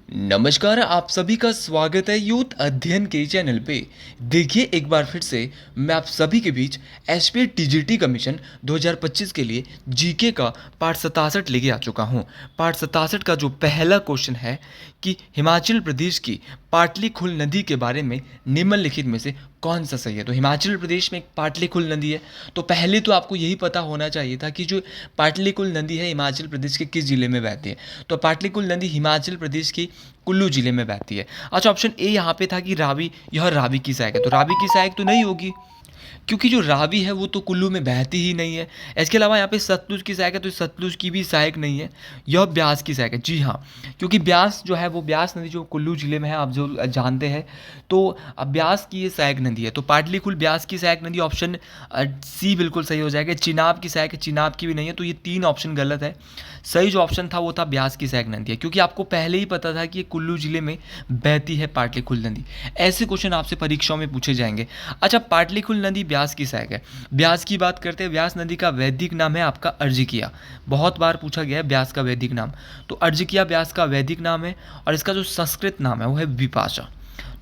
नमस्कार, आप सभी का स्वागत है यूथ अध्ययन के चैनल पे। देखिए एक बार फिर से मैं आप सभी के बीच एसपी टीजीटी कमीशन 2025 के लिए जीके का पाठ 67 लेके आ चुका हूँ। पाठ 67 का जो पहला क्वेश्चन है कि हिमाचल प्रदेश की पाटलिखुल नदी के बारे में निम्नलिखित में से कौन सा सही है। तो हिमाचल प्रदेश में एक पाटलिखुल नदी है, तो पहले तो आपको यही पता होना चाहिए था कि जो पाटलिखुल नदी है हिमाचल प्रदेश के किस जिले में बहती है। तो पाटलिखुल नदी हिमाचल प्रदेश की कुल्लू जिले में बहती है। अच्छा, ऑप्शन ए यहाँ पे था कि रावी, यह रावी की सहायक है, तो रावी की सहायक तो नहीं होगी क्योंकि जो रावी है वो तो कुल्लू में बहती ही नहीं है। इसके अलावा यहाँ पे सतलुज की सहायक है, तो सतलुज की भी सहायक नहीं है, यह ब्यास की सहायक है। जी हाँ, क्योंकि ब्यास जो है वो ब्यास नदी जो कुल्लू जिले में है, आप जो जानते हैं, तो अब ब्यास की ये सहायक नदी है। तो पाटलिखुल ब्यास की सहायक नदी, ऑप्शन सी बिल्कुल सही हो जाएगा। चिनाब की सहायक है, चिनाब की भी नहीं है, तो ये तीन ऑप्शन गलत है। सही जो ऑप्शन था वो था ब्यास की सहायक नदी है, क्योंकि आपको पहले ही पता था कि ये कुल्लू जिले में बहती है पाटलिखुल नदी। ऐसे क्वेश्चन आपसे परीक्षाओं में पूछे जाएंगे। अच्छा, पाटलिखुल नदी ब्यास की सहायक है। ब्यास की बात करते हैं, ब्यास नदी का वैदिक नाम है आपका अर्जिकिया। बहुत बार पूछा गया है ब्यास का वैदिक नाम, तो अर्जिकिया ब्यास का वैदिक नाम है, और इसका जो संस्कृत नाम है वो है विपाशा।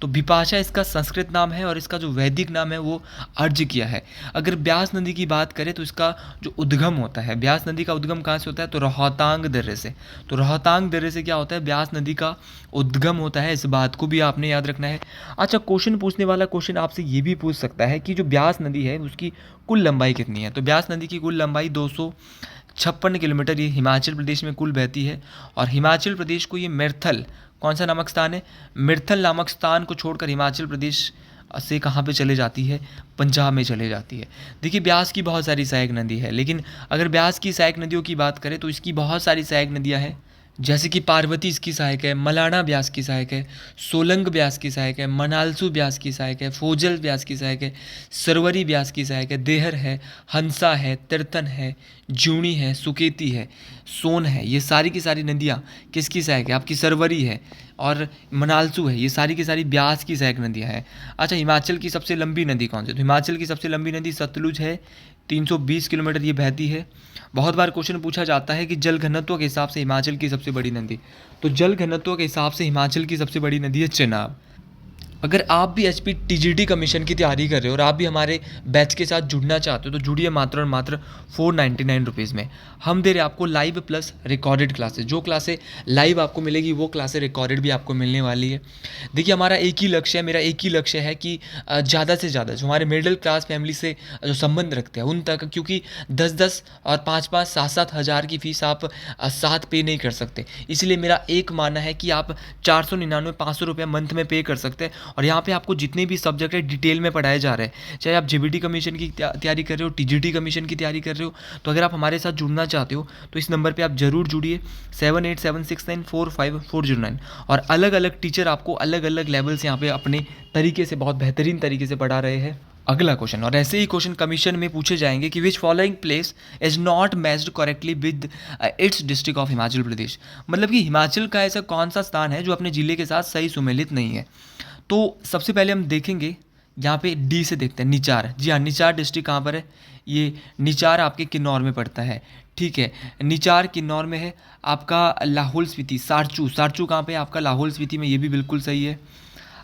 तो विपाशा इसका संस्कृत नाम है, और इसका जो वैदिक नाम है वो अर्जिकिया है। अगर ब्यास नदी की बात करें तो इसका जो उद्गम होता है, ब्यास नदी का उद्गम कहाँ से होता है, तो रोहतांग दर्रे से। तो रोहतांग दर्रे से क्या होता है, ब्यास नदी का उद्गम होता है। इस बात को भी आपने याद रखना है। अच्छा, क्वेश्चन पूछने वाला क्वेश्चन आपसे ये भी पूछ सकता है कि जो ब्यास नदी है उसकी कुल लंबाई कितनी है। तो ब्यास नदी की कुल लंबाई 256 किलोमीटर ये हिमाचल प्रदेश में कुल बहती है। और हिमाचल प्रदेश को ये मिर्थल, कौन सा नामक स्थान है, मिर्थल नामक स्थान को छोड़कर हिमाचल प्रदेश से कहाँ पे चले जाती है, पंजाब में चले जाती है। देखिए, ब्यास की बहुत सारी सहायक नदी है, लेकिन अगर ब्यास की सहायक नदियों की बात करें तो इसकी बहुत सारी सहायक नदियाँ हैं, जैसे कि पार्वती इसकी सहायक है, मलाना ब्यास की सहायक है, सोलंग ब्यास की सहायक है, मनालसू ब्यास की सहायक है, फोजल ब्यास की सहायक है, सरवरी ब्यास की सहायक है, देहर है, हंसा है, तिरतन है, जूणी है, सुकेती है, सोन है। ये सारी की सारी नदियाँ किसकी सहायक है, आपकी सरवरी है और मनालसू है। ये सारी की सारी ब्यास की सहायक नदियाँ हैं। अच्छा, हिमाचल की सबसे लंबी नदी कौन सी, तो हिमाचल की सबसे लंबी नदी सतलुज है, 320 किलोमीटर ये बहती है। बहुत बार क्वेश्चन पूछा जाता है कि जल घनत्व के हिसाब से हिमाचल की सबसे बड़ी नदी, तो जल घनत्व के हिसाब से हिमाचल की सबसे बड़ी नदी है चेनाब। अगर आप भी एचपी टीजीटी कमीशन की तैयारी कर रहे हो और आप भी हमारे बैच के साथ जुड़ना चाहते हो तो जुड़िए मात्र और मात्र 499 में। हम दे रहे हैं आपको लाइव प्लस रिकॉर्डेड क्लासेस। जो क्लासें लाइव आपको मिलेगी वो क्लासें रिकॉर्डेड भी आपको मिलने वाली है। देखिए, हमारा एक ही लक्ष्य है, मेरा एक ही लक्ष्य है कि ज़्यादा से ज़्यादा जो हमारे मिडिल क्लास फैमिली से जो संबंध रखते हैं उन तक, क्योंकि 10-10 और 5-5 7-7 हज़ार की फ़ीस आप साथ पे नहीं कर सकते। इसलिए मेरा एक मानना है कि आप 499 500 रुपये मंथ में पे कर सकते हैं, और यहाँ पे आपको जितने भी सब्जेक्ट है डिटेल में पढ़ाए जा रहे हैं। चाहे आप जेबीटी कमीशन की तैयारी कर रहे हो, टीजीटी कमीशन की तैयारी कर रहे हो, तो अगर आप हमारे साथ जुड़ना चाहते हो तो इस नंबर पे आप जरूर जुड़िए, 7876945409। और अलग अलग टीचर आपको अलग अलग लेवल से यहाँ पे अपने तरीके से, बहुत बेहतरीन तरीके से पढ़ा रहे हैं। अगला क्वेश्चन, और ऐसे ही क्वेश्चन कमीशन में पूछे जाएंगे कि which following place is not matched correctly with its district of Himachal Pradesh. मतलब कि हिमाचल का ऐसा कौन सा स्थान है जो अपने ज़िले के साथ सही सुमेलित नहीं है। तो सबसे पहले हम देखेंगे, यहाँ पे डी से देखते हैं, निचार। जी हाँ, निचार डिस्ट्रिक्ट कहाँ पर है, ये निचार आपके किन्नौर में पड़ता है। ठीक है, निचार किन्नौर में है। आपका लाहौल स्पीति, सारचू, सारचू कहाँ पे है, आपका लाहौल स्पीति में, ये भी बिल्कुल सही है।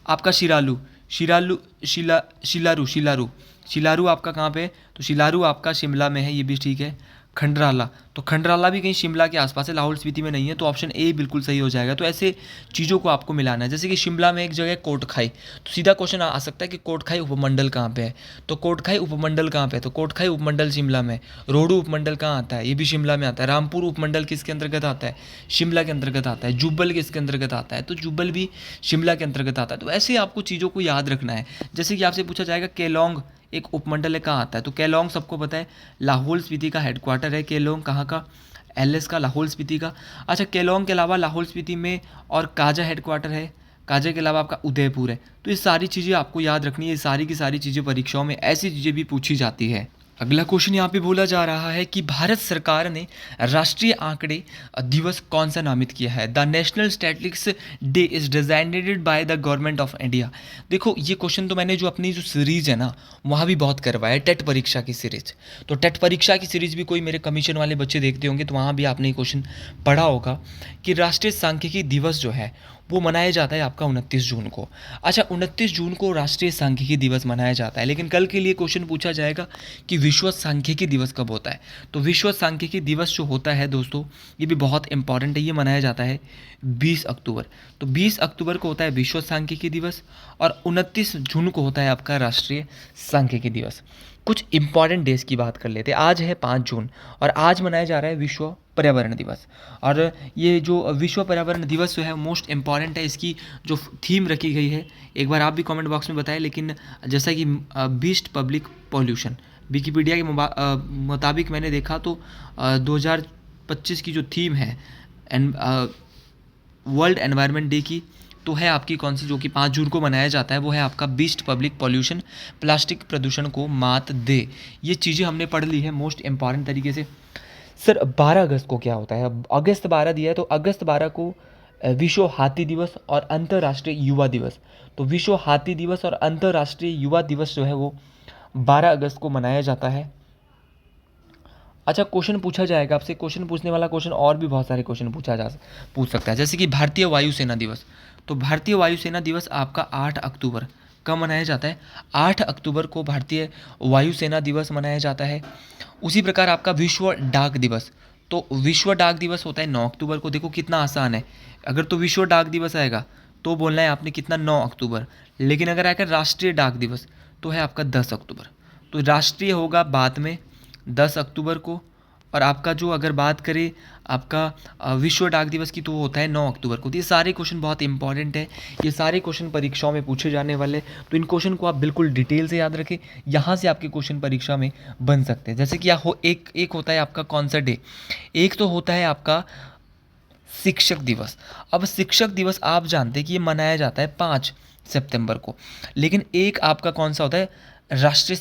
आपका शिरालू, शिरालू शिलारू, शिलारू, शिलारू आपका कहाँ पे है, तो शिलारू आपका शिमला में है, ये भी ठीक है। खंडराला, तो खंडराला भी कहीं शिमला के आसपास है, लाहौल स्पीति में नहीं है, तो ऑप्शन ए बिल्कुल सही हो जाएगा। तो ऐसे चीज़ों को आपको मिलाना है। जैसे कि शिमला में एक जगह कोटखाई, तो सीधा क्वेश्चन आ सकता है कि कोटखाई उपमंडल कहाँ पे है, तो कोटखाई उपमंडल कहाँ पे है, तो कोटखाई उपमंडल शिमला में। रोडू उपमंडल कहाँ आता है, ये भी शिमला में आता है। रामपुर उपमंडल किसके अंतर्गत आता है, शिमला के अंतर्गत आता है। जुब्बल किसके अंतर्गत आता है, तो जुब्बल भी शिमला के अंतर्गत आता है। तो ऐसे आपको चीज़ों को याद रखना है। जैसे कि आपसे पूछा जाएगा केलोंग एक उपमंडल है, कहाँ आता है, तो केलोंग सबको पता है लाहौल स्पीति का हेडक्वार्टर है। केलोंग कहाँ का, एलएस का, लाहौल स्पीति का। अच्छा, केलोंग के अलावा लाहौल स्पीति में और काजा हेडक्वार्टर है, काजा के अलावा आपका उदयपुर है। तो ये सारी चीज़ें आपको याद रखनी है। ये सारी की सारी चीज़ें परीक्षाओं में ऐसी चीज़ें भी पूछी जाती है। अगला क्वेश्चन यहाँ पे बोला जा रहा है कि भारत सरकार ने राष्ट्रीय आंकड़े दिवस कौन सा नामित किया है। The national statistics day is designated by the government of India. देखो, ये क्वेश्चन तो मैंने जो अपनी जो सीरीज है ना वहाँ भी बहुत करवाया है, टेट परीक्षा की सीरीज। तो टेट परीक्षा की सीरीज भी कोई मेरे कमीशन वाले बच्चे देखते होंगे, तो वहाँ भी आपने ये क्वेश्चन पढ़ा होगा कि राष्ट्रीय सांख्यिकी दिवस जो है वो मनाया जाता है आपका 29 जून को। अच्छा, 29 जून को राष्ट्रीय सांख्यिकी दिवस मनाया जाता है, लेकिन कल के लिए क्वेश्चन पूछा जाएगा कि विश्व सांख्यिकी दिवस कब होता है। तो विश्व सांख्यिकी दिवस जो होता है दोस्तों, ये भी बहुत इंपॉर्टेंट है, ये मनाया जाता है 20 अक्टूबर। तो 20 अक्टूबर को होता है विश्व सांख्यिकी दिवस और 29 जून को होता है आपका राष्ट्रीय सांख्यिकी दिवस। कुछ इंपॉर्टेंट डेज की बात कर लेते हैं। आज है 5 जून और आज मनाया जा रहा है विश्व पर्यावरण दिवस। और ये जो विश्व पर्यावरण दिवस जो है मोस्ट इम्पॉर्टेंट है, इसकी जो थीम रखी गई है एक बार आप भी कमेंट बॉक्स में बताएं। लेकिन जैसा कि बीस्ट पब्लिक पॉल्यूशन, विकिपीडिया के मुताबिक मैंने देखा तो 2025 की जो थीम है वर्ल्ड एनवायरनमेंट डे की, तो है आपकी कौन सी, जो कि 5 जून को मनाया जाता है, वो है आपका बीस्ट पब्लिक पॉल्यूशन, प्लास्टिक प्रदूषण को मात दे। ये चीज़ें हमने पढ़ ली है मोस्ट इम्पॉर्टेंट तरीके से। सर 12 अगस्त को क्या होता है? अब अगस्त 12 दिया है, तो अगस्त 12 को विश्व हाथी दिवस और अंतर्राष्ट्रीय युवा दिवस। तो विश्व हाथी दिवस और अंतर्राष्ट्रीय युवा दिवस जो है वो 12 अगस्त को मनाया जाता है। अच्छा, क्वेश्चन पूछा जाएगा आपसे, क्वेश्चन पूछने वाला क्वेश्चन और भी बहुत सारे क्वेश्चन पूछ सकता है, जैसे कि भारतीय वायुसेना दिवस। तो भारतीय वायुसेना दिवस आपका 8 अक्टूबर कब मनाया जाता है? 8 अक्टूबर को भारतीय वायुसेना दिवस मनाया जाता है। उसी प्रकार आपका विश्व डाक दिवस, तो विश्व डाक दिवस होता है 9 अक्टूबर को। देखो कितना आसान है, अगर तो विश्व डाक दिवस आएगा तो बोलना है आपने कितना, 9 अक्टूबर। लेकिन अगर आएगा राष्ट्रीय डाक दिवस तो है आपका 10 अक्टूबर। तो राष्ट्रीय होगा बाद में 10 अक्टूबर को, और आपका जो अगर बात करें आपका विश्व डाक दिवस की, तो वो होता है 9 अक्टूबर को। तो ये सारे क्वेश्चन बहुत इंपॉर्टेंट है, ये सारे क्वेश्चन परीक्षाओं में पूछे जाने वाले, तो इन क्वेश्चन को आप बिल्कुल डिटेल से याद रखें, यहाँ से आपके क्वेश्चन परीक्षा में बन सकते हैं। जैसे कि एक होता है आपका कौन सा डे, एक तो होता है आपका शिक्षक दिवस। अब शिक्षक दिवस आप जानते हैं कि ये मनाया जाता है 5 सितंबर को, लेकिन एक आपका कौन सा होता है, राष्ट्रीय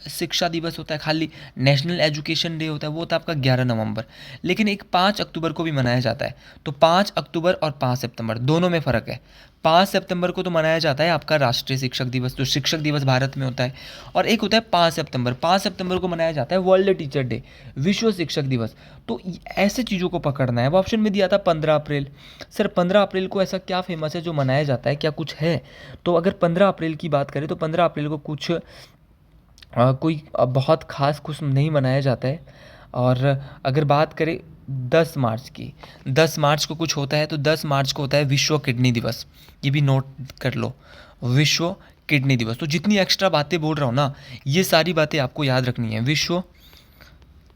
शिक्षा दिवस होता है, खाली नेशनल एजुकेशन डे होता है, वो होता है आपका 11 नवंबर। लेकिन एक 5 अक्टूबर को भी मनाया जाता है। तो 5 अक्टूबर और 5 सितंबर दोनों में फ़र्क है। 5 सितंबर को तो मनाया जाता है आपका राष्ट्रीय शिक्षक दिवस, जो शिक्षक दिवस भारत में होता है, और एक होता है 5 सितंबर। 5 सितंबर को मनाया जाता है वर्ल्ड टीचर डे, विश्व शिक्षक दिवस। तो ऐसे चीज़ों को पकड़ना है। अब ऑप्शन में दिया था 15 अप्रैल। सर 15 अप्रैल को ऐसा क्या फेमस है जो मनाया जाता है, क्या कुछ है? तो अगर 15 अप्रैल की बात करें तो 15 अप्रैल को कुछ कोई बहुत ख़ास कुछ नहीं मनाया जाता है। और अगर बात करें 10 मार्च की, 10 मार्च को कुछ होता है, तो 10 मार्च को होता है विश्व किडनी दिवस। ये भी नोट कर लो, विश्व किडनी दिवस। तो जितनी एक्स्ट्रा बातें बोल रहा हूँ ना, ये सारी बातें आपको याद रखनी है। विश्व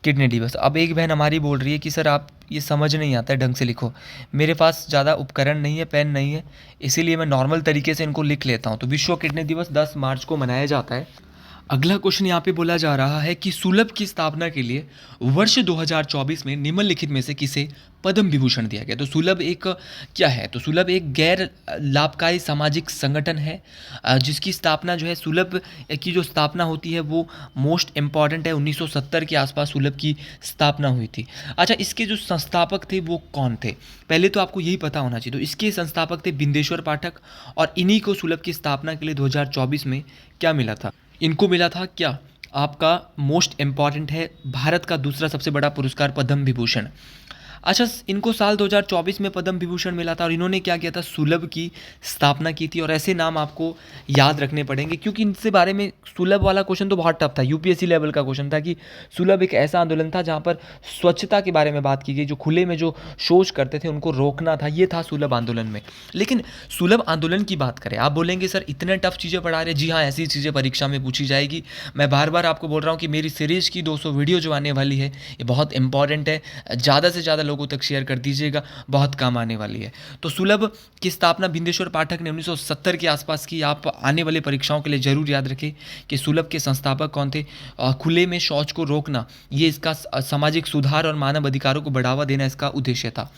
किडनी दिवस। अब एक बहन हमारी बोल रही है कि सर आप ये समझ नहीं आता है, ढंग से लिखो। मेरे पास ज़्यादा उपकरण नहीं है, पेन नहीं है, इसीलिए मैं नॉर्मल तरीके से इनको लिख लेता हूँ। तो विश्व किडनी दिवस 10 मार्च को मनाया जाता है। अगला क्वेश्चन यहाँ पे बोला जा रहा है कि सुलभ की स्थापना के लिए वर्ष 2024 में निम्नलिखित में से किसे पद्म विभूषण दिया गया? तो सुलभ एक क्या है? तो सुलभ एक गैर लाभकारी सामाजिक संगठन है, जिसकी स्थापना जो है, सुलभ की जो स्थापना होती है वो मोस्ट इम्पॉर्टेंट है। 1970 के आसपास सुलभ की स्थापना हुई थी। अच्छा, इसके जो संस्थापक थे वो कौन थे? पहले तो आपको यही पता होना चाहिए। तो इसके संस्थापक थे बिंदेश्वर पाठक, और इन्हीं को सुलभ की स्थापना के लिए 2024 में क्या मिला था? इनको मिला था क्या? आपका मोस्ट इम्पॉर्टेंट है, भारत का दूसरा सबसे बड़ा पुरस्कार पद्म विभूषण। अच्छा, इनको साल 2024 में पद्म विभूषण मिला था, और इन्होंने क्या किया था, सुलभ की स्थापना की थी। और ऐसे नाम आपको याद रखने पड़ेंगे, क्योंकि इनसे बारे में सुलभ वाला क्वेश्चन तो बहुत टफ था, यूपीएससी लेवल का क्वेश्चन था कि सुलभ एक ऐसा आंदोलन था जहाँ पर स्वच्छता के बारे में बात की गई, जो खुले में जो शौच करते थे उनको रोकना था, ये था सुलभ आंदोलन में। लेकिन सुलभ आंदोलन की बात करें, आप बोलेंगे सर इतने टफ चीज़ें पढ़ा रहे। जी हाँ, ऐसी चीज़ें परीक्षा में पूछी जाएगी। मैं बार बार आपको बोल रहा हूँ कि मेरी सीरीज़ की 200 वीडियो जो आने वाली है ये बहुत इंपॉर्टेंट है, ज़्यादा से ज़्यादा लोगों तक शेयर कर दीजिएगा, बहुत काम आने वाली है। तो सुलभ की स्थापना बिंदेश्वर पाठक ने 1970 के आसपास की। आप आने वाले परीक्षाओं के लिए जरूर याद रखें कि सुलभ के संस्थापक कौन थे। खुले में शौच को रोकना, ये इसका सामाजिक सुधार और मानव अधिकारों को बढ़ावा देना इसका उद्देश्य था।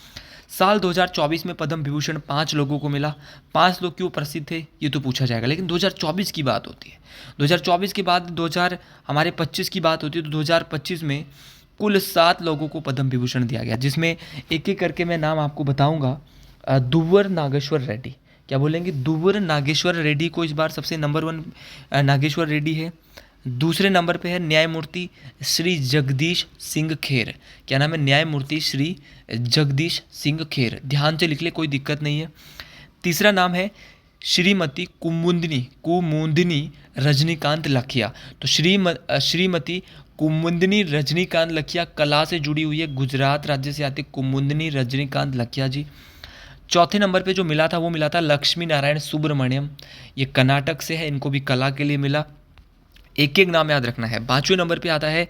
साल 2024 में पद्म विभूषण 5 लोगों को मिला। 5 लोग क्यों प्रसिद्ध थे ये तो पूछा जाएगा, लेकिन 2024 की बात होती है। 2024 के बाद 2025 की बात होती है। तो 2025 में कुल 7 लोगों को पद्म विभूषण दिया गया, जिसमें एक एक करके मैं नाम आपको बताऊंगा। दुव्वर नागेश्वर रेड्डी, क्या बोलेंगे? दुव्वर नागेश्वर रेड्डी को इस बार सबसे नंबर 1 नागेश्वर रेड्डी है। दूसरे नंबर पे है न्यायमूर्ति श्री जगदीश सिंह खेर। क्या नाम है? न्यायमूर्ति श्री जगदीश सिंह खेर। ध्यान से लिख ले, कोई दिक्कत नहीं है। तीसरा नाम है श्रीमती कुमुदिनी रजनीकांत लखिया। तो श्रीमती कुमुदिनी रजनीकांत लखिया कला से जुड़ी हुई है, गुजरात राज्य से आती कुमुदिनी रजनीकांत लखिया जी। चौथे नंबर पे जो मिला था वो मिला था लक्ष्मी नारायण सुब्रमण्यम, ये कर्नाटक से है, इनको भी कला के लिए मिला। एक एक नाम याद रखना है। 5वें नंबर पे आता है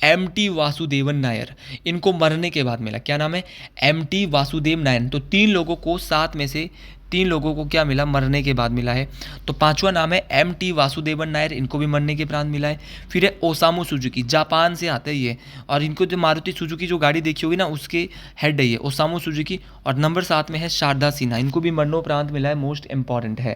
एम.टी. वासुदेवन नायर, इनको मरने के बाद मिला। क्या नाम है? एम.टी. वासुदेव नायर। तो 3 लोगों को, 7 में से 3 लोगों को क्या मिला? मरने के बाद मिला है। तो 5वां नाम है एम.टी. वासुदेवन नायर, इनको भी मरने के उपरांत मिला है। फिर है ओसामू सुजुकी, जापान से आते हैं ये, और इनको जो मारुति सुजुकी जो गाड़ी देखी होगी ना उसके हेड है ये ओसामू सुजुकी। और नंबर 7 में है शारदा सिन्हा, इनको भी मरणोपरांत मिला है, मोस्ट इंपॉर्टेंट है।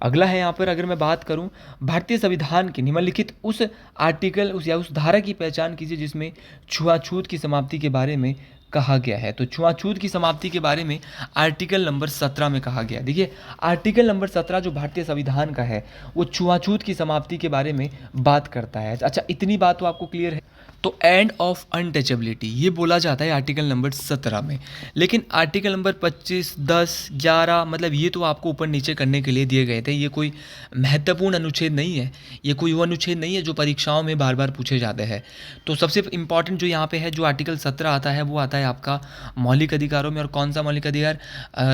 अगला है यहाँ पर, अगर मैं बात करूँ भारतीय संविधान के निम्नलिखित उस आर्टिकल या उस धारा की पहचान कीजिए जिसमें छुआछूत की समाप्ति के बारे में कहा गया है। तो छुआछूत की समाप्ति के बारे में आर्टिकल नंबर 17 में कहा गया है। देखिए आर्टिकल नंबर 17 जो भारतीय संविधान का है वो छुआछूत की समाप्ति के बारे में बात करता है। अच्छा, इतनी बात तो आपको क्लियर है। तो एंड ऑफ अनटचेबिलिटी ये बोला जाता है आर्टिकल नंबर 17 में, लेकिन आर्टिकल नंबर 25, 10, 11 मतलब ये तो आपको ऊपर नीचे करने के लिए दिए गए थे। ये कोई महत्वपूर्ण अनुच्छेद नहीं है, ये कोई वो अनुच्छेद नहीं है जो परीक्षाओं में बार बार पूछे जाते हैं। तो सबसे इंपॉर्टेंट जो यहाँ पे है, जो आर्टिकल 17 आता है वो आता है आपका मौलिक अधिकारों में। और कौन सा मौलिक अधिकार?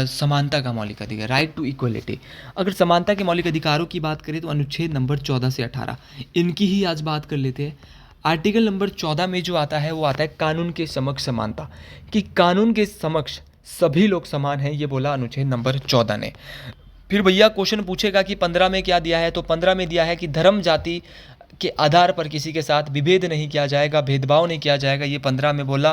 समानता का मौलिक अधिकार, राइट टू इक्वलिटी। अगर समानता के मौलिक अधिकारों की बात करें तो अनुच्छेद नंबर 14 से 18 इनकी ही आज बात कर लेते हैं। आर्टिकल नंबर 14 में जो आता है वो आता है कानून के समक्ष समानता, कि कानून के समक्ष सभी लोग समान हैं, ये बोला अनुच्छेद नंबर 14 ने। फिर भैया क्वेश्चन पूछेगा कि 15 में क्या दिया है, तो 15 में दिया है कि धर्म जाति के आधार पर किसी के साथ विभेद नहीं किया जाएगा, भेदभाव नहीं किया जाएगा, ये 15 में बोला।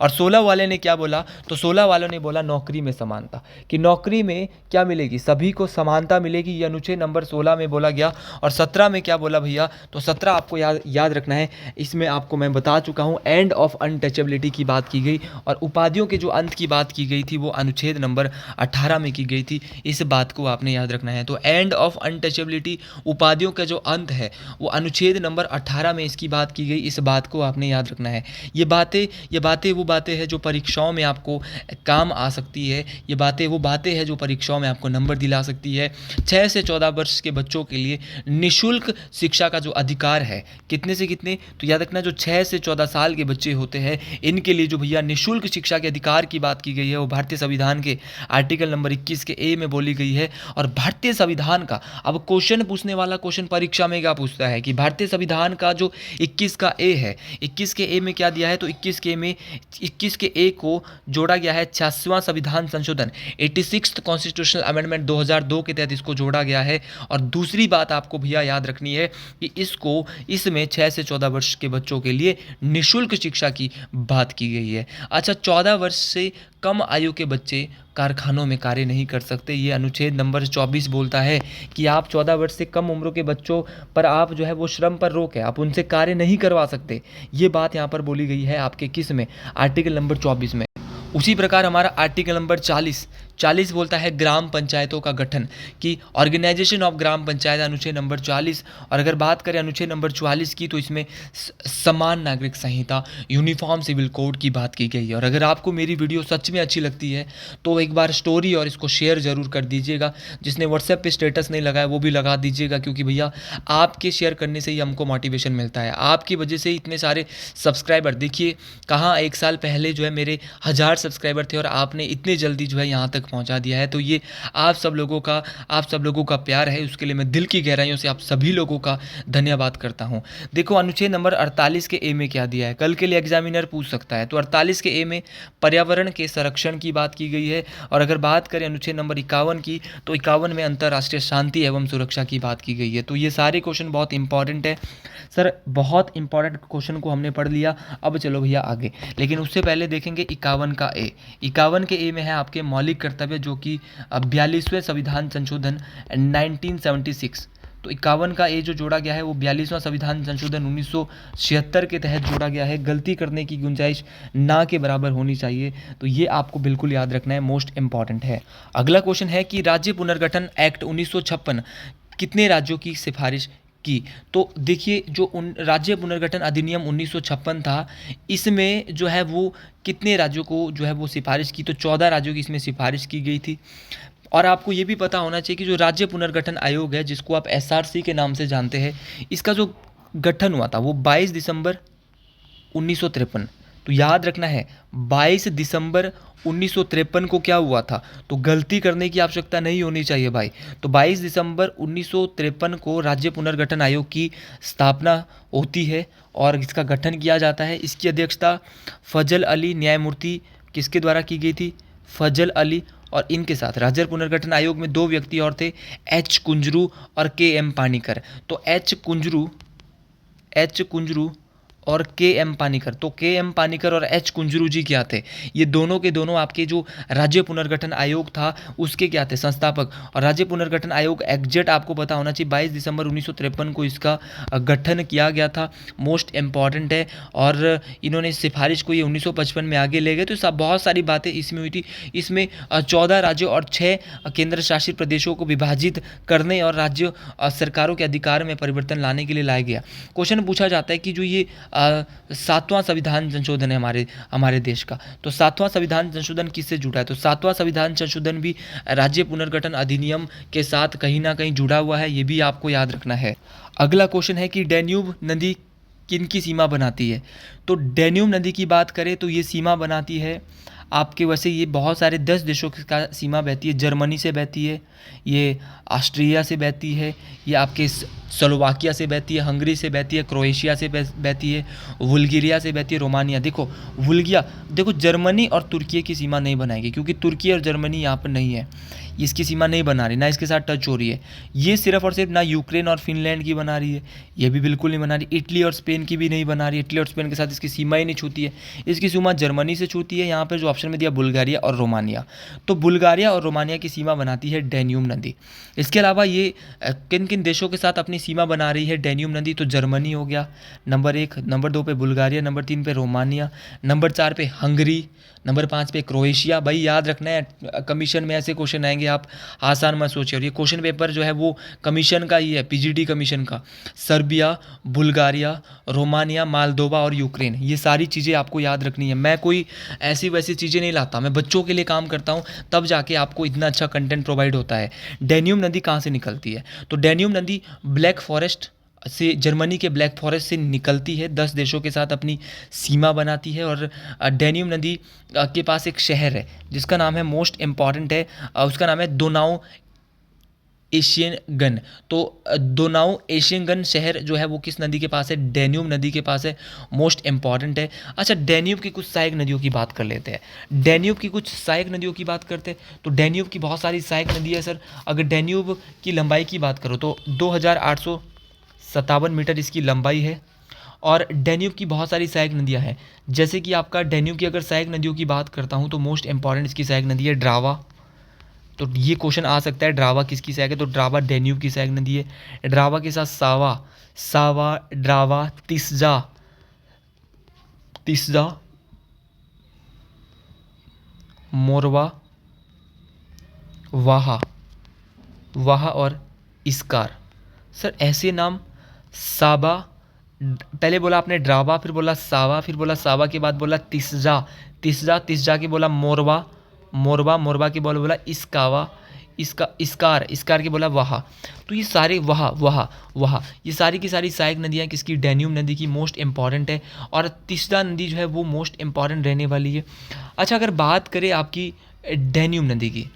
और 16 वाले ने क्या बोला? तो 16 वालों ने बोला नौकरी में समानता, कि नौकरी में क्या मिलेगी? सभी को समानता मिलेगी, ये अनुच्छेद नंबर 16 में बोला गया। और 17 में क्या बोला भैया? तो 17 आपको याद रखना है, इसमें आपको मैं बता चुका हूँ, एंड ऑफ अनटचेबिलिटी की बात की गई और उपाधियों के जो अंत की बात की गई थी वो अनुच्छेद नंबर 18 में की गई थी। इस बात को आपने याद रखना है। तो एंड ऑफ अनटचेबिलिटी, उपाधियों का जो अंत है वो अनुच्छेद नंबर 18 में इसकी बात की गई, इस बात को आपने याद रखना है। ये बातें वो बातें हैं जो परीक्षाओं में आपको काम आ सकती है, ये बातें वो बातें हैं जो परीक्षाओं में आपको नंबर दिला सकती है। 6 से 14 वर्ष के बच्चों के लिए निःशुल्क शिक्षा का जो अधिकार है, कितने से कितने? तो याद रखना, जो 6 से 14 साल के बच्चे होते हैं इनके लिए जो भैया निःशुल्क शिक्षा के अधिकार की बात की गई है वो भारतीय संविधान के आर्टिकल नंबर 21 के ए में बोली गई है। और भारतीय संविधान का अब क्वेश्चन पूछने वाला क्वेश्चन परीक्षा में क्या पूछता है कि भारतीय संविधान का जो 21 का ए है, 21 के ए में क्या दिया है? तो 21 के ए को जोड़ा गया है 86वां संविधान संशोधन, 86th कॉन्स्टिट्यूशनल अमेंडमेंट 2002 के तहत इसको जोड़ा गया है। और दूसरी बात आपको भैया याद रखनी है कि इसमें 6 से 14 वर्ष के बच्चों के लिए निःशुल्क शिक्षा की बात की गई है। अच्छा, 14 वर्ष से कम आयु के बच्चे कारखानों में कार्य नहीं कर सकते, ये अनुच्छेद नंबर 24 बोलता है कि आप 14 वर्ष से कम उम्र के बच्चों पर आप जो है वो श्रम पर रोक है, आप उनसे कार्य नहीं करवा सकते। ये बात यहाँ पर बोली गई है आपके किस में? आर्टिकल नंबर 24 में। उसी प्रकार हमारा आर्टिकल नंबर 40 बोलता है ग्राम पंचायतों का गठन, कि ऑर्गेनाइजेशन ऑफ ग्राम पंचायत, अनुच्छेद नंबर 40। और अगर बात करें अनुच्छेद नंबर 44 की तो इसमें समान नागरिक संहिता, यूनिफॉर्म सिविल कोड की बात की गई है। और अगर आपको मेरी वीडियो सच में अच्छी लगती है तो एक बार स्टोरी और इसको शेयर ज़रूर कर दीजिएगा। जिसने व्हाट्सएप पे स्टेटस नहीं लगाया वो भी लगा दीजिएगा, क्योंकि भैया आपके शेयर करने से ही हमको मोटिवेशन मिलता है, आपकी वजह से इतने सारे सब्सक्राइबर। देखिए कहाँ 1 साल पहले जो है मेरे 1000 सब्सक्राइबर थे और आपने इतने जल्दी जो है यहाँ तक पहुँचा दिया है। तो ये आप सब लोगों का प्यार है, उसके लिए मैं दिल की गहराइयों से आप सभी लोगों का धन्यवाद करता हूँ। देखो अनुच्छेद नंबर 48 के ए में क्या दिया है, कल के लिए एग्जामिनर पूछ सकता है। तो 48 के ए में पर्यावरण के संरक्षण की बात की गई है। और अगर बात करें अनुच्छेद नंबर 51 की तो 51 में अंतर्राष्ट्रीय शांति एवं सुरक्षा की बात की गई है। तो ये सारे क्वेश्चन बहुत इंपॉर्टेंट है सर, बहुत इंपॉर्टेंट क्वेश्चन को हमने पढ़ लिया। अब चलो भैया आगे, लेकिन उससे पहले देखेंगे 51 का ए। 51 के ए में है आपके मौलिक कर्तव्य, जो कि 42वें संविधान संशोधन 1976। तो 51 का ए जो जोड़ा गया है वो 42वां संविधान संशोधन 1976 के तहत जोड़ा गया है। गलती करने की गुंजाइश ना के बराबर होनी चाहिए, तो ये आपको बिल्कुल याद रखना है, मोस्ट इंपॉर्टेंट है। अगला क्वेश्चन है कि राज्य पुनर्गठन एक्ट 1956 कितने राज्यों की सिफारिश की? तो देखिए जो राज्य पुनर्गठन अधिनियम 1956 था, इसमें जो है वो कितने राज्यों को जो है वो सिफारिश की? तो 14 राज्यों की इसमें सिफारिश की गई थी। और आपको ये भी पता होना चाहिए कि जो राज्य पुनर्गठन आयोग है, जिसको आप एसआरसी के नाम से जानते हैं, इसका जो गठन हुआ था वो 22 दिसंबर 1953। तो याद रखना है 22 दिसंबर 1953 को क्या हुआ था, तो गलती करने की आवश्यकता नहीं होनी चाहिए भाई। तो 22 दिसंबर 1953 को राज्य पुनर्गठन आयोग की स्थापना होती है और इसका गठन किया जाता है। इसकी अध्यक्षता फजल अली न्यायमूर्ति किसके द्वारा की गई थी, फजल अली। और इनके साथ राज्य पुनर्गठन आयोग में 2 व्यक्ति और थे, एच कुंजरू और के एम पानीकर। तो एच कुंजरू और के एम पानीकर, तो के एम पानीकर और एच कुंजरू जी क्या थे, ये दोनों के दोनों आपके जो राज्य पुनर्गठन आयोग था उसके क्या थे, संस्थापक। और राज्य पुनर्गठन आयोग एग्जैक्ट आपको पता होना चाहिए 22 दिसंबर 1953 को इसका गठन किया गया था। मोस्ट इम्पॉर्टेंट है। और इन्होंने सिफारिश को ये 1955 में आगे ले गए। तो सब बहुत सारी बातें इसमें हुई थी। इसमें 14 राज्यों और 6 केंद्र शासित प्रदेशों को विभाजित करने और राज्य सरकारों के अधिकार में परिवर्तन लाने के लिए लाया गया। क्वेश्चन पूछा जाता है कि जो ये 7वां संविधान संशोधन है हमारे देश का, तो 7वां संविधान संशोधन किससे जुड़ा है, तो 7वां संविधान संशोधन भी राज्य पुनर्गठन अधिनियम के साथ कहीं ना कहीं जुड़ा हुआ है, ये भी आपको याद रखना है। अगला क्वेश्चन है कि डैन्यूब नदी किन की सीमा बनाती है, तो डैन्यूब नदी की बात करें तो ये सीमा बनाती है आपके, वैसे ये बहुत सारे 10 देशों का सीमा बहती है। जर्मनी से बहती है, ये ऑस्ट्रिया से बहती है, ये आपके स्लोवाकिया से बहती है, हंगरी से बहती है, क्रोएशिया से बहती है, बुल्गारिया से बहती है, रोमानिया। देखो जर्मनी और तुर्की की सीमा नहीं बनाएगी क्योंकि तुर्की और जर्मनी यहाँ पर नहीं है, इसकी सीमा नहीं बना रही, ना इसके साथ टच हो रही है। ये सिर्फ और सिर्फ ना यूक्रेन और फिनलैंड की बना रही है, ये भी बिल्कुल नहीं बना रही। इटली और स्पेन की भी नहीं बना रही, इटली और स्पेन के साथ इसकी सीमा ही नहीं छूती है। इसकी सीमा जर्मनी से छूती है, यहाँ पर जो ऑप्शन में दिया बुल्गारिया और रोमानिया। तो बुल्गारिया और रोमानिया की सीमा बनाती है डैन्यूब नदी। इसके अलावा ये किन किन देशों के साथ अपनी सीमा बना रही है डैन्यूब नदी, तो जर्मनी हो गया नंबर 1, नंबर 2 पे बुल्गारिया, नंबर 3 पे रोमानिया, नंबर 4 पे हंगरी, नंबर 5 पे क्रोएशिया। भाई याद रखना है, कमीशन में ऐसे क्वेश्चन आएंगे, आप आसान मत सोचिए। और ये क्वेश्चन पेपर जो है वो कमीशन का ही है, पीजीडी कमीशन का। सर्बिया, बुल्गारिया, रोमानिया, मालदोवा और यूक्रेन, ये सारी चीज़ें आपको याद रखनी है। मैं कोई ऐसी वैसी चीज़ें नहीं लाता, मैं बच्चों के लिए काम करता हूँ, तब जाके आपको इतना अच्छा कंटेंट प्रोवाइड होता है। डैन्यूब नदी कहाँ से निकलती है, तो डैन्यूब नदी ब्लैक फॉरेस्ट से, जर्मनी के ब्लैक फॉरेस्ट से निकलती है, 10 देशों के साथ अपनी सीमा बनाती है। और डैन्यूब नदी के पास एक शहर है जिसका नाम है, मोस्ट इम्पॉर्टेंट है, उसका नाम है दोनाउ एशियनगन। तो दोनाउ एशियनगन शहर जो है वो किस नदी के पास है, डैन्यूब नदी के पास है, मोस्ट इम्पॉर्टेंट है। अच्छा, डैन्यूब की कुछ सहायक नदियों की बात कर लेते हैं। डैन्यूब की कुछ सहायक नदियों की बात करते हैं, तो डैन्यूब की बहुत सारी सहायक नदी है सर। अगर डैन्यूब की लंबाई की बात करो तो 2857 मीटर इसकी लंबाई है। और डैन्यूब की बहुत सारी सहायक नदियां हैं, जैसे कि आपका डैन्यूब की अगर सहायक नदियों की बात करता हूं तो मोस्ट इंपॉर्टेंट इसकी सहायक नदी है ड्रावा। तो ये क्वेश्चन आ सकता है, ड्रावा किसकी सहायक है, तो ड्रावा डैन्यूब की सहायक नदी है। ड्रावा के साथ सावा, ड्रावा, तिस्जा, मोरवा, वाहा और इस्कार। सर ऐसे नाम, साबा, पहले बोला आपने ड्रावा, फिर बोला सावा, फिर बोला सावा के बाद बोला तिस्जा के बोला मोरवा के बोला इसकार के बोला वहा। तो ये सारे वहा ये सारी की सारी सहायक नदियाँ किसकी, डैन्यूब नदी की, मोस्ट इंपॉर्टेंट है। और तिस्जा नदी जो है वो मोस्ट इंपॉर्टेंट रहने वाली है। अच्छा, अगर बात करें आपकी डैन्यूब नदी की,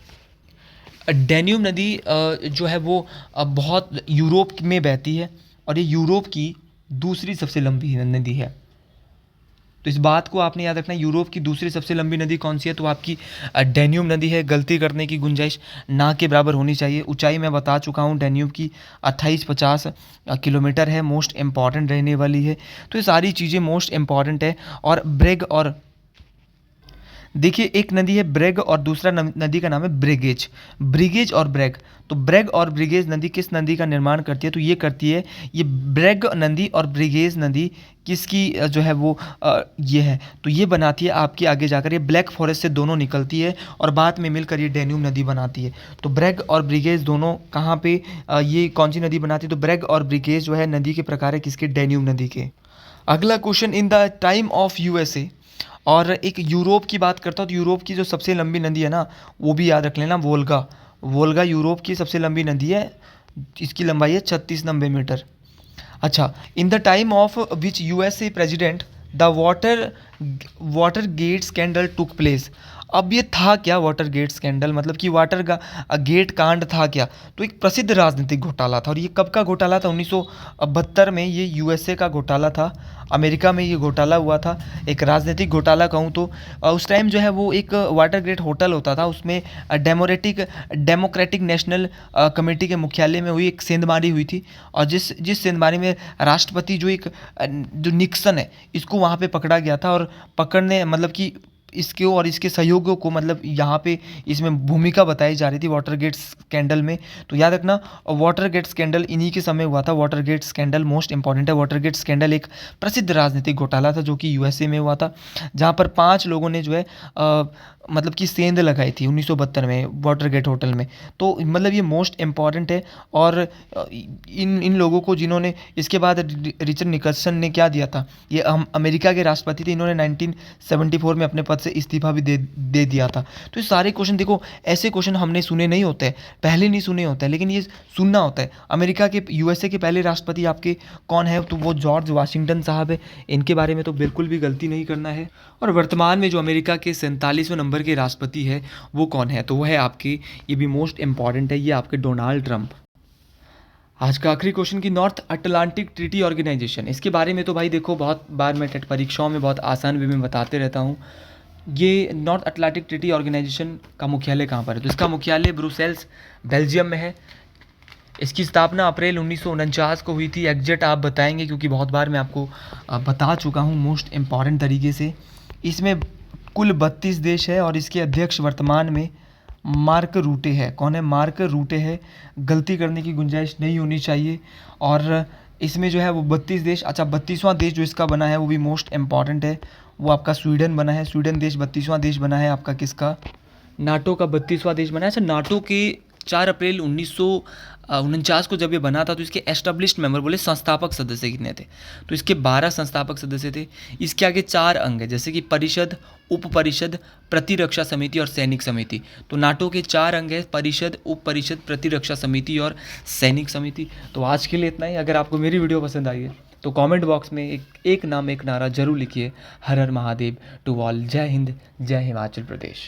डैन्यूब नदी जो है वो बहुत यूरोप में बहती है और ये यूरोप की दूसरी सबसे लंबी नदी है। तो इस बात को आपने याद रखना है, यूरोप की दूसरी सबसे लंबी नदी कौन सी है, तो आपकी डैन्यूब नदी है। गलती करने की गुंजाइश ना के बराबर होनी चाहिए। ऊंचाई मैं बता चुका हूँ डैन्यूब की 2850 किलोमीटर है, मोस्ट इम्पॉर्टेंट रहने वाली है। तो ये सारी चीज़ें मोस्ट इम्पॉर्टेंट है। और ब्रेग, और देखिए एक नदी है ब्रेग और दूसरा नदी का नाम है ब्रिगेज और ब्रेग। तो ब्रेग और ब्रिगेज नदी किस नदी का निर्माण करती है, तो ये करती है, ये ब्रेग नदी और ब्रिगेज नदी किसकी जो है वो ये है, तो ये बनाती है आपकी आगे जाकर, ये ब्लैक फॉरेस्ट से दोनों निकलती है और बाद में मिलकर ये डैन्यूब नदी बनाती है। तो ब्रेग और ब्रिगेज दोनों कहाँ पे ये कौन सी नदी बनाती है, तो ब्रेग और ब्रिगेज जो है नदी के प्रकार है किसके, डैन्यूब नदी के। अगला question, in the time of USA, और एक यूरोप की बात करता हूँ तो यूरोप की जो सबसे लंबी नदी है ना वो भी याद रख लेना, वोल्गा यूरोप की सबसे लंबी नदी है, इसकी लंबाई है 36-90 मीटर। अच्छा, in the time of which USA president the Watergate scandal took place. अब ये था क्या वाटर गेट स्कैंडल, मतलब कि वाटर का गेट कांड था क्या? तो एक प्रसिद्ध राजनीतिक घोटाला था, और ये कब का घोटाला था? 1972 में ये यूएसए का घोटाला था, अमेरिका में ये घोटाला हुआ था। एक राजनीतिक घोटाला कहूँ तो उस टाइम जो है वो एक वाटर गेट होटल होता था, उसमें डेमोक्रेटिक नेशनल कमेटी के मुख्यालय में हुई एक सेंधमारी हुई थी, और जिस सेंधमारी में राष्ट्रपति जो निक्सन है, इसको वहाँ पे पकड़ा गया था, और पकड़ने मतलब कि इसके और इसके सहयोगियों को, मतलब यहाँ पे इसमें भूमिका बताई जा रही थी वाटर गेट स्कैंडल में। तो याद रखना, वाटर गेट स्कैंडल इन्हीं के समय हुआ था। Watergate scandal most important है। वाटर गेट स्कैंडल एक प्रसिद्ध राजनीतिक घोटाला था जो कि यूएसए में हुआ था, जहाँ पर 5 लोगों ने जो है मतलब कि सेंध लगाई थी 1972 में वाटर गेट होटल में। तो मतलब ये मोस्ट इम्पॉर्टेंट है। और इन लोगों को, जिन्होंने इसके बाद रिचर्ड निकलसन ने क्या दिया था, ये हम अमेरिका के राष्ट्रपति थे, इन्होंने 1974 में अपने पद से इस्तीफा भी दे दिया था। तो ये सारे क्वेश्चन देखो, ऐसे क्वेश्चन हमने सुने नहीं होते हैं, पहले नहीं सुने होते हैं, लेकिन ये सुनना होता है। अमेरिका के यूएसए के पहले राष्ट्रपति आपके कौन है? तो वो जॉर्ज वाशिंगटन साहब है। इनके बारे में तो बिल्कुल भी गलती नहीं करना है। और वर्तमान में जो अमेरिका के 47वें नंबर के राष्ट्रपति है वो कौन है? तो वो है आपके, ये भी मोस्ट इंपॉर्टेंट है, ये आपके डोनाल्ड ट्रंप। आज का आखिरी क्वेश्चन की नॉर्थ अटलांटिक ट्रीटी ऑर्गेनाइजेशन, इसके बारे में तो भाई देखो बहुत बार मैं टेट परीक्षाओं में बहुत आसान वे में बताते रहता हूँ। ये नॉर्थ अटलांटिक ट्रीटी ऑर्गेनाइजेशन का मुख्यालय कहाँ पर है? तो इसका मुख्यालय ब्रुसेल्स, बेल्जियम में है। इसकी स्थापना अप्रैल 1949 को हुई थी। एग्जैक्ट आप बताएंगे क्योंकि बहुत बार मैं आपको बता चुका हूँ मोस्ट इम्पॉर्टेंट तरीके से। इसमें कुल 32 देश है, और इसके अध्यक्ष वर्तमान में मार्क रूटे है। कौन है? मार्क रूटे है। गलती करने की गुंजाइश नहीं होनी चाहिए। और इसमें जो है वो 32 देश, अच्छा 32वां देश जो इसका बना है वो भी मोस्ट इम्पॉर्टेंट है, वो आपका स्वीडन बना है। स्वीडन देश 32वां देश बना है आपका, किसका? नाटो का 32वां देश बना है। अच्छा, नाटो के 4 अप्रैल 1949 को जब ये बना था तो इसके एस्टेब्लिश्ड मेंबर बोले संस्थापक सदस्य कितने थे? तो इसके 12 संस्थापक सदस्य थे। इसके आगे 4 अंग है, जैसे कि परिषद, उप परिषद, प्रतिरक्षा समिति और सैनिक समिति। तो नाटो के 4 अंग है, परिषद, उप परिषद, प्रतिरक्षा समिति और सैनिक समिति। तो आज के लिए इतना ही। अगर आपको मेरी वीडियो पसंद आई है तो कमेंट बॉक्स में एक नाम एक नारा जरूर लिखिए, हर हर महादेव टू ऑल। जय हिंद, जय हिमाचल प्रदेश।